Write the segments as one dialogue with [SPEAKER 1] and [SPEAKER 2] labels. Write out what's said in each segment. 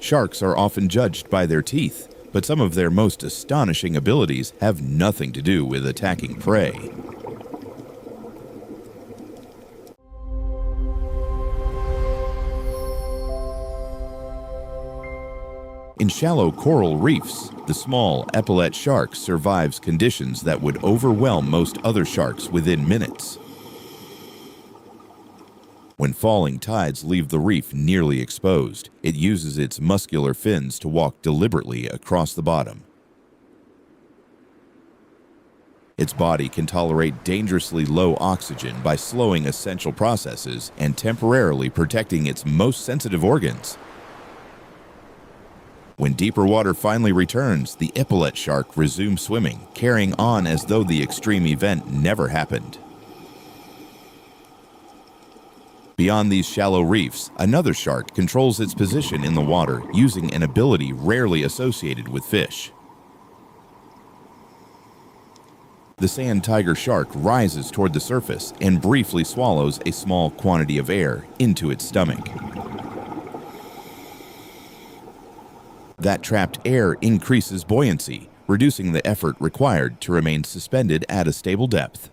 [SPEAKER 1] Sharks are often judged by their teeth, but some of their most astonishing abilities have nothing to do with attacking prey. In shallow coral reefs, the small epaulette shark survives conditions that would overwhelm most other sharks within minutes. When falling tides leave the reef nearly exposed, it uses its muscular fins to walk deliberately across the bottom. Its body can tolerate dangerously low oxygen by slowing essential processes and temporarily protecting its most sensitive organs. When deeper water finally returns, the epaulette shark resumes swimming, carrying on as though the extreme event never happened. Beyond these shallow reefs, another shark controls its position in the water using an ability rarely associated with fish. The sand tiger shark rises toward the surface and briefly swallows a small quantity of air into its stomach. That trapped air increases buoyancy, reducing the effort required to remain suspended at a stable depth.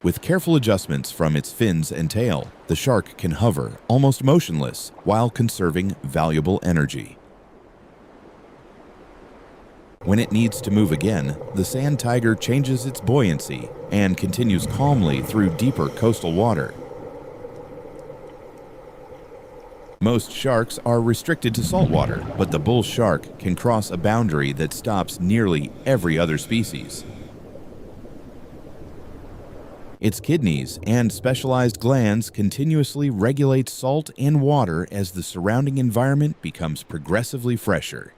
[SPEAKER 1] With careful adjustments from its fins and tail, the shark can hover almost motionless while conserving valuable energy. When it needs to move again, the sand tiger changes its buoyancy and continues calmly through deeper coastal water. Most sharks are restricted to saltwater, but the bull shark can cross a boundary that stops nearly every other species. Its kidneys and specialized glands continuously regulate salt and water as the surrounding environment becomes progressively fresher.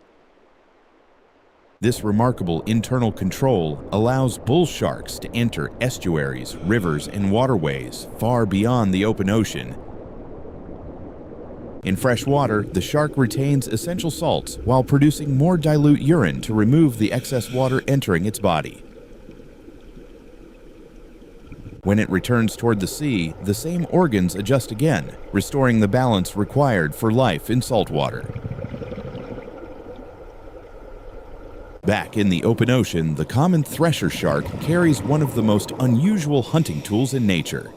[SPEAKER 1] This remarkable internal control allows bull sharks to enter estuaries, rivers, and waterways far beyond the open ocean. In fresh water, the shark retains essential salts while producing more dilute urine to remove the excess water entering its body. When it returns toward the sea, the same organs adjust again, restoring the balance required for life in saltwater. Back in the open ocean, the common thresher shark carries one of the most unusual hunting tools in nature.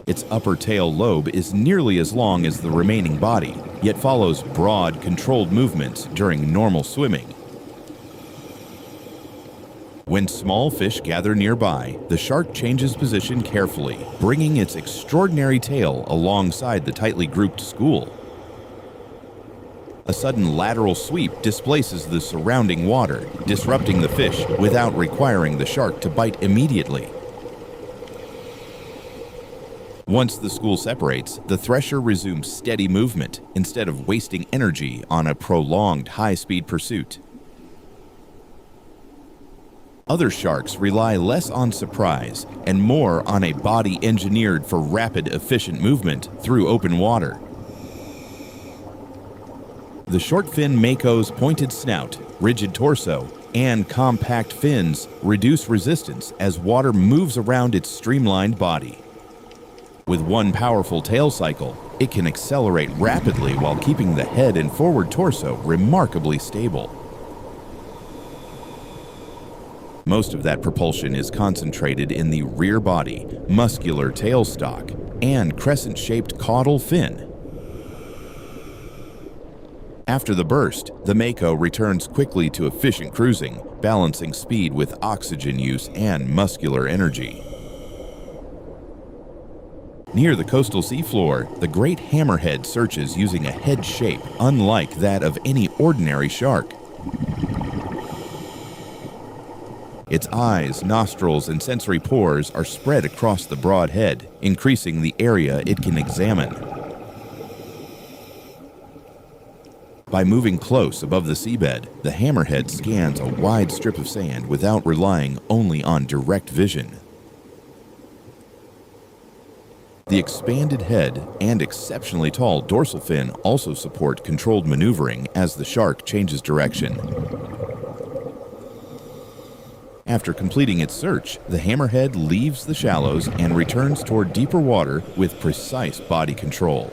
[SPEAKER 1] Its upper tail lobe is nearly as long as the remaining body, yet follows broad, controlled movements during normal swimming. When small fish gather nearby, the shark changes position carefully, bringing its extraordinary tail alongside the tightly grouped school. A sudden lateral sweep displaces the surrounding water, disrupting the fish without requiring the shark to bite immediately. Once the school separates, the thresher resumes steady movement instead of wasting energy on a prolonged high-speed pursuit. Other sharks rely less on surprise and more on a body engineered for rapid, efficient movement through open water. The short-fin mako's pointed snout, rigid torso, and compact fins reduce resistance as water moves around its streamlined body. With one powerful tail cycle, it can accelerate rapidly while keeping the head and forward torso remarkably stable. Most of that propulsion is concentrated in the rear body, muscular tailstock, and crescent-shaped caudal fin. After the burst, the mako returns quickly to efficient cruising, balancing speed with oxygen use and muscular energy. Near the coastal seafloor, the great hammerhead searches using a head shape unlike that of any ordinary shark. Its eyes, nostrils, and sensory pores are spread across the broad head, increasing the area it can examine. By moving close above the seabed, the hammerhead scans a wide strip of sand without relying only on direct vision. The expanded head and exceptionally tall dorsal fin also support controlled maneuvering as the shark changes direction. After completing its search, the hammerhead leaves the shallows and returns toward deeper water with precise body control.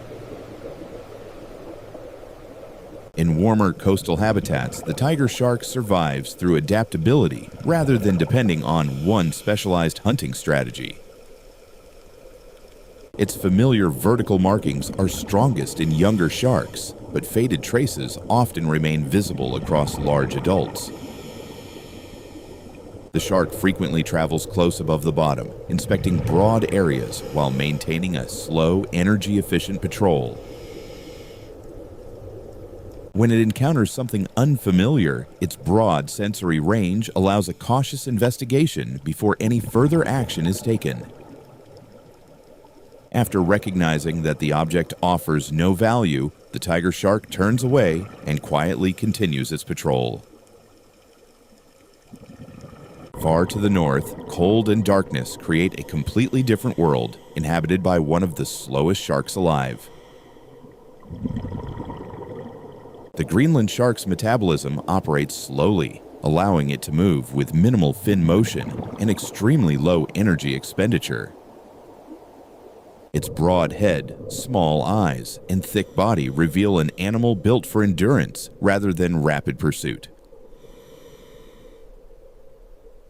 [SPEAKER 1] In warmer coastal habitats, the tiger shark survives through adaptability rather than depending on one specialized hunting strategy. Its familiar vertical markings are strongest in younger sharks, but faded traces often remain visible across large adults. The shark frequently travels close above the bottom, inspecting broad areas while maintaining a slow, energy-efficient patrol. When it encounters something unfamiliar, its broad sensory range allows a cautious investigation before any further action is taken. After recognizing that the object offers no value, the tiger shark turns away and quietly continues its patrol. Far to the north, cold and darkness create a completely different world, inhabited by one of the slowest sharks alive. The Greenland shark's metabolism operates slowly, allowing it to move with minimal fin motion and extremely low energy expenditure. Its broad head, small eyes, and thick body reveal an animal built for endurance rather than rapid pursuit.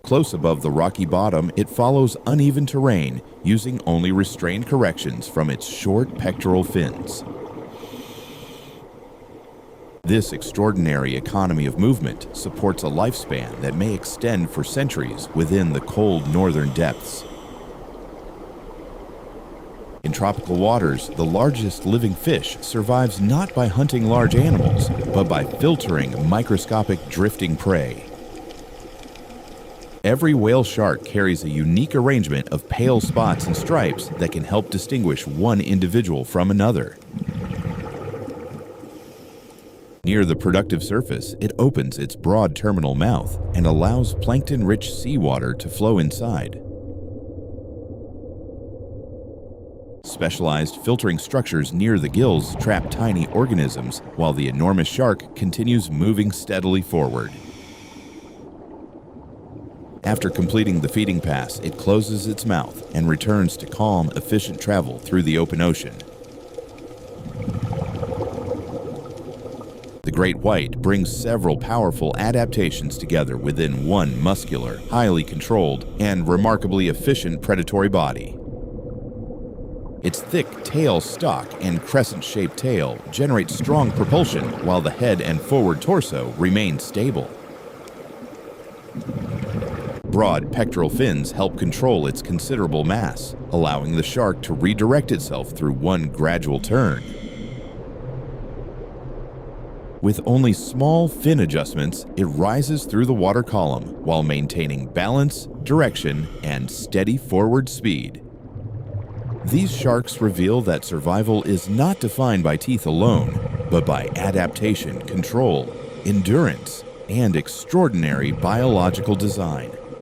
[SPEAKER 1] Close above the rocky bottom, it follows uneven terrain, using only restrained corrections from its short pectoral fins. This extraordinary economy of movement supports a lifespan that may extend for centuries within the cold northern depths. In tropical waters, the largest living fish survives not by hunting large animals, but by filtering microscopic drifting prey. Every whale shark carries a unique arrangement of pale spots and stripes that can help distinguish one individual from another. Near the productive surface, it opens its broad terminal mouth and allows plankton-rich seawater to flow inside. Specialized filtering structures near the gills trap tiny organisms, while the enormous shark continues moving steadily forward. After completing the feeding pass, it closes its mouth and returns to calm, efficient travel through the open ocean. The great white brings several powerful adaptations together within one muscular, highly controlled, and remarkably efficient predatory body. Its thick tail stalk and crescent-shaped tail generate strong propulsion, while the head and forward torso remain stable. Broad pectoral fins help control its considerable mass, allowing the shark to redirect itself through one gradual turn. With only small fin adjustments, it rises through the water column while maintaining balance, direction, and steady forward speed. These sharks reveal that survival is not defined by teeth alone, but by adaptation, control, endurance, and extraordinary biological design.